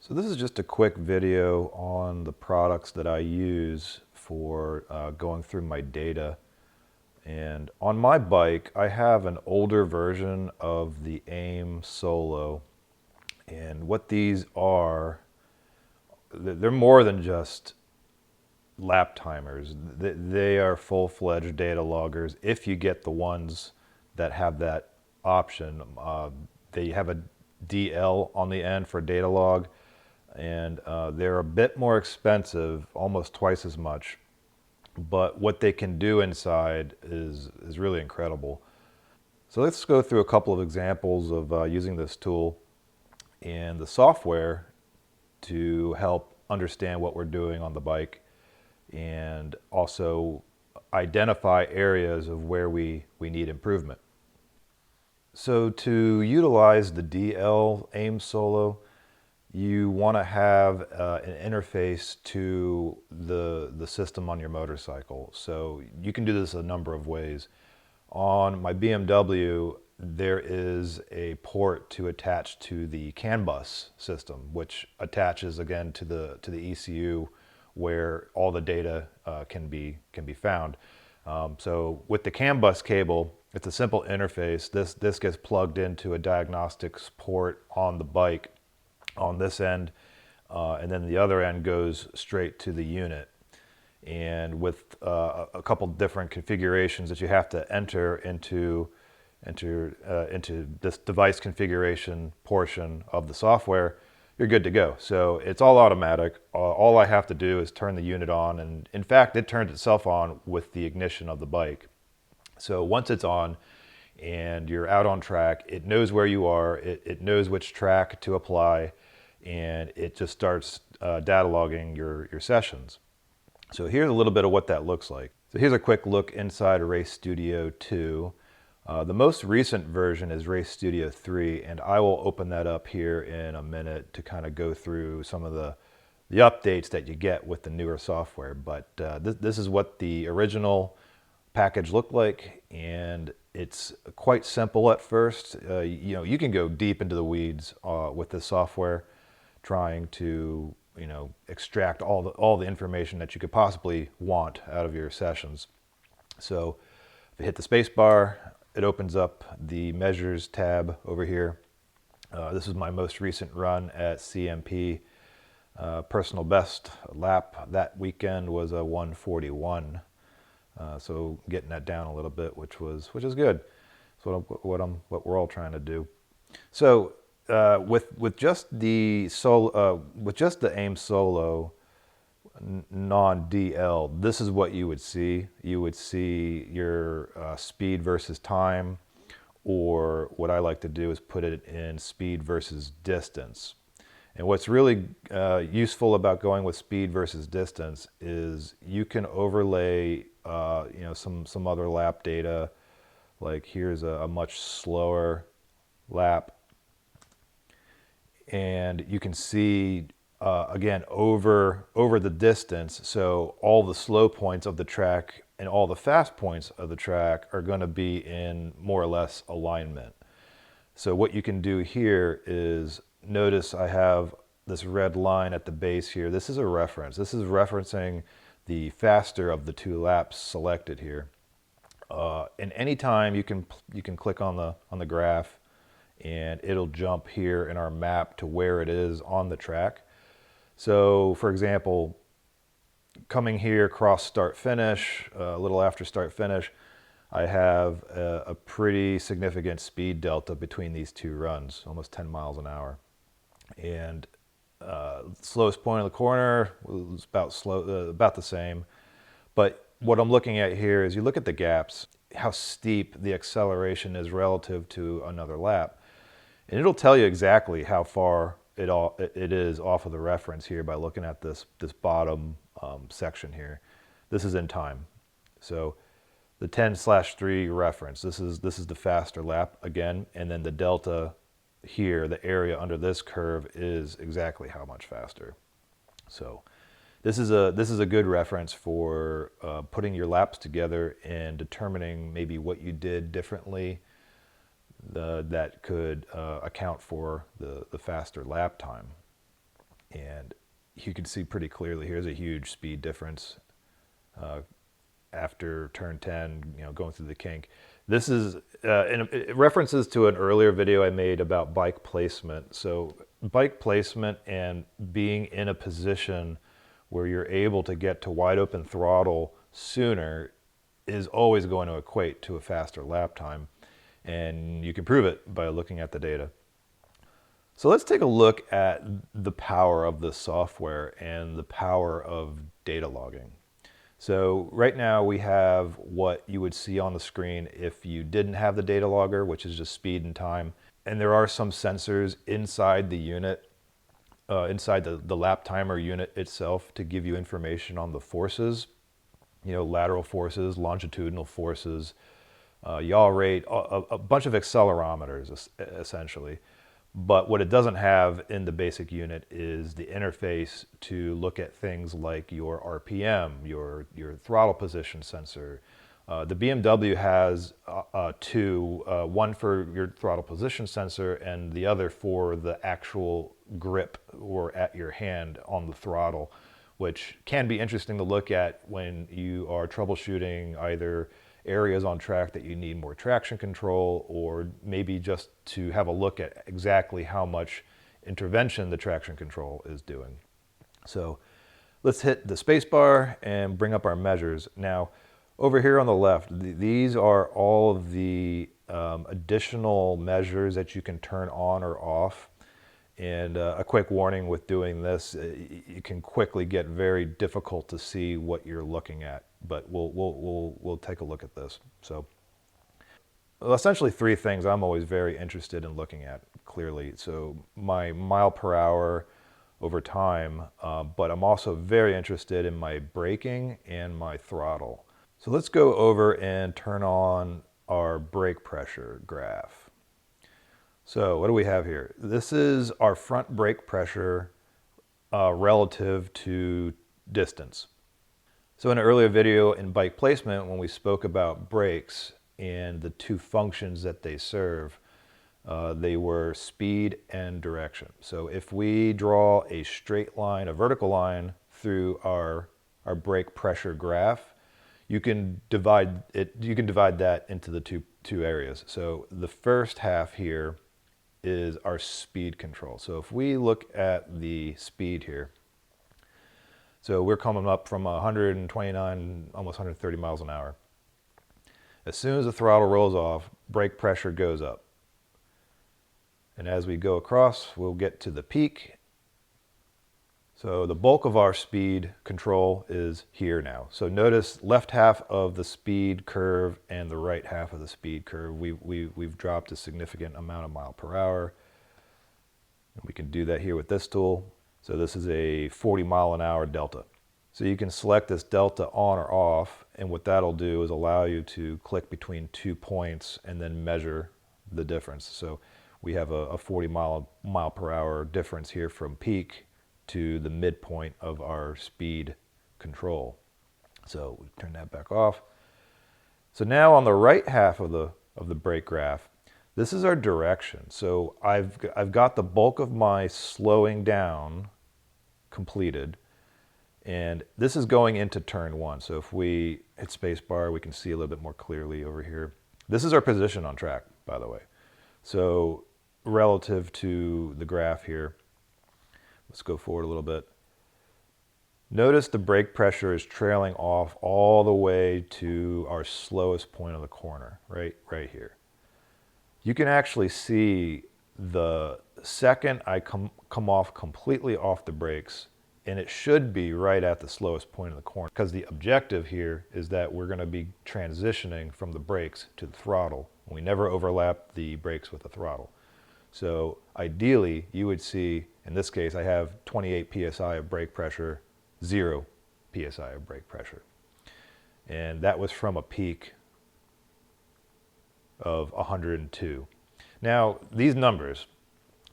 So this is just a quick video on the products that I use for going through my data. And on my bike, I have an older version of the AIM Solo. And what these are, they're more than just lap timers. They are full-fledged data loggers if you get the ones that have that option. They have a DL on the end for data log, and they're a bit more expensive, almost twice as much, but what they can do inside is really incredible. So let's go through a couple of examples of using this tool and the software to help understand what we're doing on the bike and also identify areas of where we need improvement. So to utilize the DL AIM Solo, you want to have an interface to the system on your motorcycle. So you can do this a number of ways. On my BMW, there is a port to attach to the CAN bus system, which attaches again to the ECU where all the data can be found. So with the CAN bus cable, it's a simple interface. This gets plugged into a diagnostics port on the bike on this end, and then the other end goes straight to the unit. And with a couple different configurations that you have to enter into this device configuration portion of the software, you're good to go. So it's all automatic. All I have to do is turn the unit on, and in fact, it turns itself on with the ignition of the bike. So once it's on and you're out on track, it knows where you are, it knows which track to apply, and it just starts data logging your sessions. So here's a little bit of what that looks like. So here's a quick look inside RaceStudio 2. The most recent version is RaceStudio 3, and I will open that up here in a minute to kind of go through some of the updates that you get with the newer software. But this is what the original package looked like, and it's quite simple at first. You can go deep into the weeds with this software, trying to extract all the information that you could possibly want out of your sessions. So if you hit the space bar, it opens up the measures tab over here. This is my most recent run at CMP. Personal best lap that weekend was a 141. So getting that down a little bit, which is good. So what we're all trying to do. So with just the AIM Solo non-DL, this is what you would see. You would see your speed versus time, or what I like to do is put it in speed versus distance. And what's really useful about going with speed versus distance is you can overlay some other lap data. Like here's a much slower lap, and you can see again over the distance. So all the slow points of the track and all the fast points of the track are going to be in more or less alignment. So what you can do here is notice I have this red line at the base here. This is a reference. This is referencing the faster of the two laps selected here. And anytime you can click on the graph, and it'll jump here in our map to where it is on the track. So for example, coming here across start finish, a little after start finish, I have a pretty significant speed delta between these two runs, almost 10 miles an hour. And slowest point in the corner was about the same. But what I'm looking at here is you look at the gaps, how steep the acceleration is relative to another lap. And it'll tell you exactly how far it is off of the reference here by looking at this bottom section here. This is in time. So the 10/3 reference, this is the faster lap again, and then the delta here, the area under this curve, is exactly how much faster. So this is a good reference for putting your laps together and determining maybe what you did differently that could account for the faster lap time. And you can see pretty clearly, here's a huge speed difference after turn 10, going through the kink. This is, and it references to an earlier video I made about bike placement. So bike placement and being in a position where you're able to get to wide open throttle sooner is always going to equate to a faster lap time. And you can prove it by looking at the data. So let's take a look at the power of the software and the power of data logging. So right now we have what you would see on the screen if you didn't have the data logger, which is just speed and time. And there are some sensors inside the unit, inside the lap timer unit itself, to give you information on the forces, lateral forces, longitudinal forces, yaw rate, a bunch of accelerometers essentially. But what it doesn't have in the basic unit is the interface to look at things like your RPM, your throttle position sensor. The BMW has two, one for your throttle position sensor and the other for the actual grip or at your hand on the throttle, which can be interesting to look at when you are troubleshooting either areas on track that you need more traction control, or maybe just to have a look at exactly how much intervention the traction control is doing. So let's hit the space bar and bring up our measures. Now, over here on the left, these are all of the additional measures that you can turn on or off. And a quick warning with doing this, it can quickly get very difficult to see what you're looking at. But we'll take a look at this. So essentially three things I'm always very interested in looking at clearly. So my mile per hour over time, but I'm also very interested in my braking and my throttle. So let's go over and turn on our brake pressure graph. So what do we have here? This is our front brake pressure relative to distance. So in an earlier video in bike placement, when we spoke about brakes and the two functions that they serve, they were speed and direction. So if we draw a straight line, a vertical line through our brake pressure graph, you can divide that into the two areas. So the first half here is our speed control. So if we look at the speed here, so we're coming up from 129, almost 130 miles an hour. As soon as the throttle rolls off, brake pressure goes up. And as we go across, we'll get to the peak. So the bulk of our speed control is here now. So notice left half of the speed curve and the right half of the speed curve. We've dropped a significant amount of mile per hour. And we can do that here with this tool. So this is a 40 mile an hour delta. So you can select this delta on or off, and what that'll do is allow you to click between 2 points and then measure the difference. So we have a 40 mile per hour difference here from peak to the midpoint of our speed control. So we turn that back off. So now on the right half of the brake graph, this is our direction. So I've got the bulk of my slowing down completed, and this is going into turn one. So if we hit spacebar, we can see a little bit more clearly over here. This is our position on track, by the way. So relative to the graph here, let's go forward a little bit. Notice the brake pressure is trailing off all the way to our slowest point of the corner, right here. You can actually see the second I come off completely off the brakes, and it should be right at the slowest point of the corner, because the objective here is that we're going to be transitioning from the brakes to the throttle. We never overlap the brakes with the throttle. So ideally, you would see, in this case, I have 28 psi of brake pressure, 0 psi of brake pressure. And that was from a peak of 102. Now, these numbers,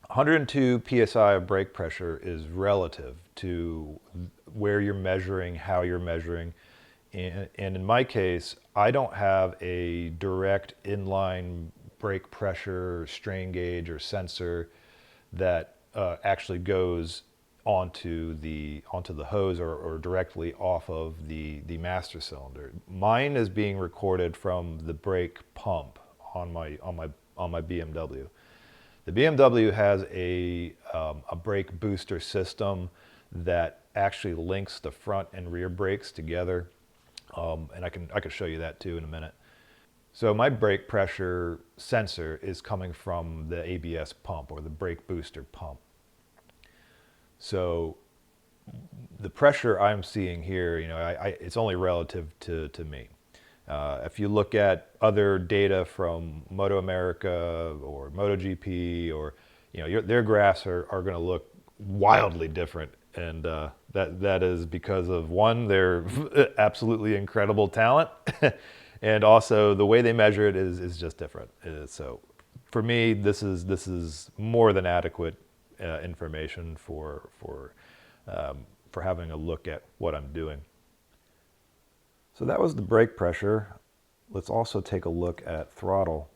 102 psi of brake pressure is relative to where you're measuring, how you're measuring. And in my case, I don't have a direct inline brake pressure strain gauge or sensor that actually goes onto the hose or directly off of the master cylinder. Mine is being recorded from the brake pump on my BMW. The BMW has a brake booster system that actually links the front and rear brakes together, and I can show you that too in a minute. So my brake pressure sensor is coming from the ABS pump or the brake booster pump. So the pressure I'm seeing here, it's only relative to me. If you look at other data from Moto America or MotoGP, or their graphs are going to look wildly different, and that is because of, one, their absolutely incredible talent, and also the way they measure it is just different. So for me, this is more than adequate information for having a look at what I'm doing. So that was the brake pressure. Let's also take a look at throttle.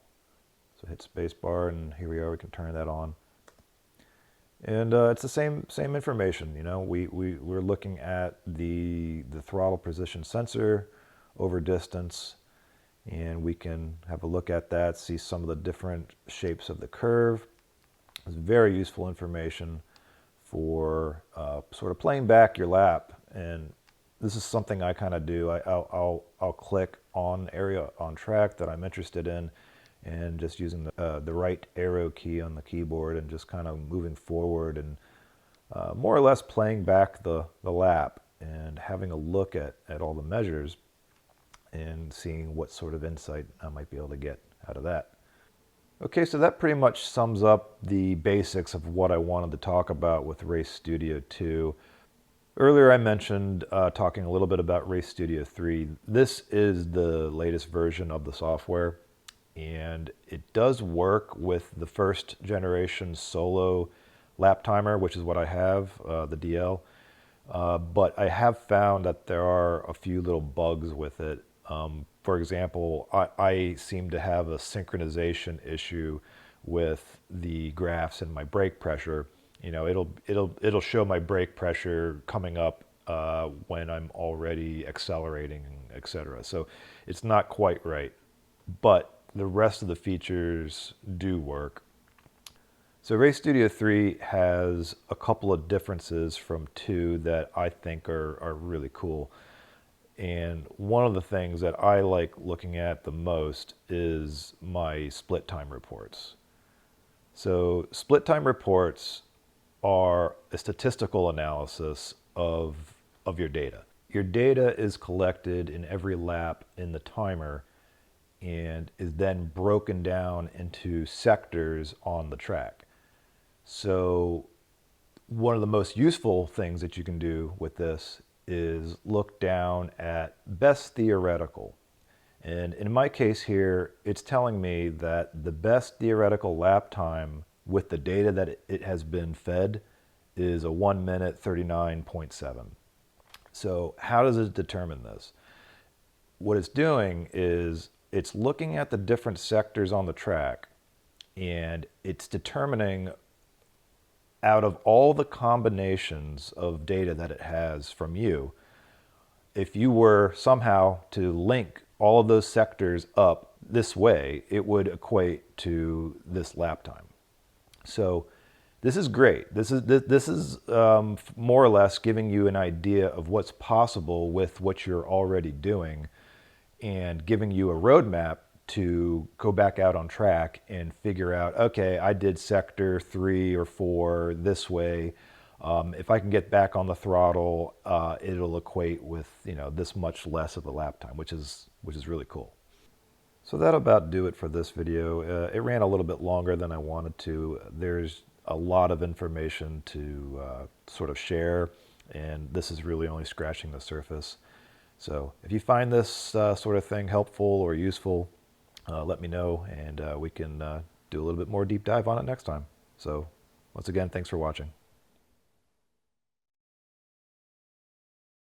So hit spacebar, and here we are. We can turn that on, and it's the same information. We're looking at the throttle position sensor over distance, and we can have a look at that, see some of the different shapes of the curve. It's very useful information for sort of playing back your lap. And this is something I kind of do. I'll click on area on track that I'm interested in, and just using the right arrow key on the keyboard and just kind of moving forward and more or less playing back the lap and having a look at all the measures and seeing what sort of insight I might be able to get out of that. Okay, so that pretty much sums up the basics of what I wanted to talk about with RaceStudio 2. Earlier I mentioned talking a little bit about RaceStudio 3. This is the latest version of the software, and it does work with the first generation solo lap timer, which is what I have, the DL. But I have found that there are a few little bugs with it. For example, I seem to have a synchronization issue with the graphs and my brake pressure. It'll show my brake pressure coming up when I'm already accelerating, etc. So it's not quite right, but the rest of the features do work. So RaceStudio 3 has a couple of differences from 2 that I think are really cool. And one of the things that I like looking at the most is my split time reports. So split time reports are a statistical analysis of your data. Your data is collected in every lap in the timer and is then broken down into sectors on the track. So one of the most useful things that you can do with this is look down at best theoretical. And in my case here, it's telling me that the best theoretical lap time with the data that it has been fed is a 1 minute 39.7. So how does it determine this? What it's doing is it's looking at the different sectors on the track, and it's determining, out of all the combinations of data that it has from you, if you were somehow to link all of those sectors up this way, it would equate to this lap time. So this is great. This is more or less giving you an idea of what's possible with what you're already doing, and giving you a roadmap to go back out on track and figure out, okay, I did sector 3 or 4 this way. If I can get back on the throttle, it'll equate with this much less of a lap time, which is really cool. So that'll about do it for this video. It ran a little bit longer than I wanted to. There's a lot of information to sort of share, and this is really only scratching the surface. So if you find this sort of thing helpful or useful, let me know, and we can do a little bit more deep dive on it next time. So once again, thanks for watching.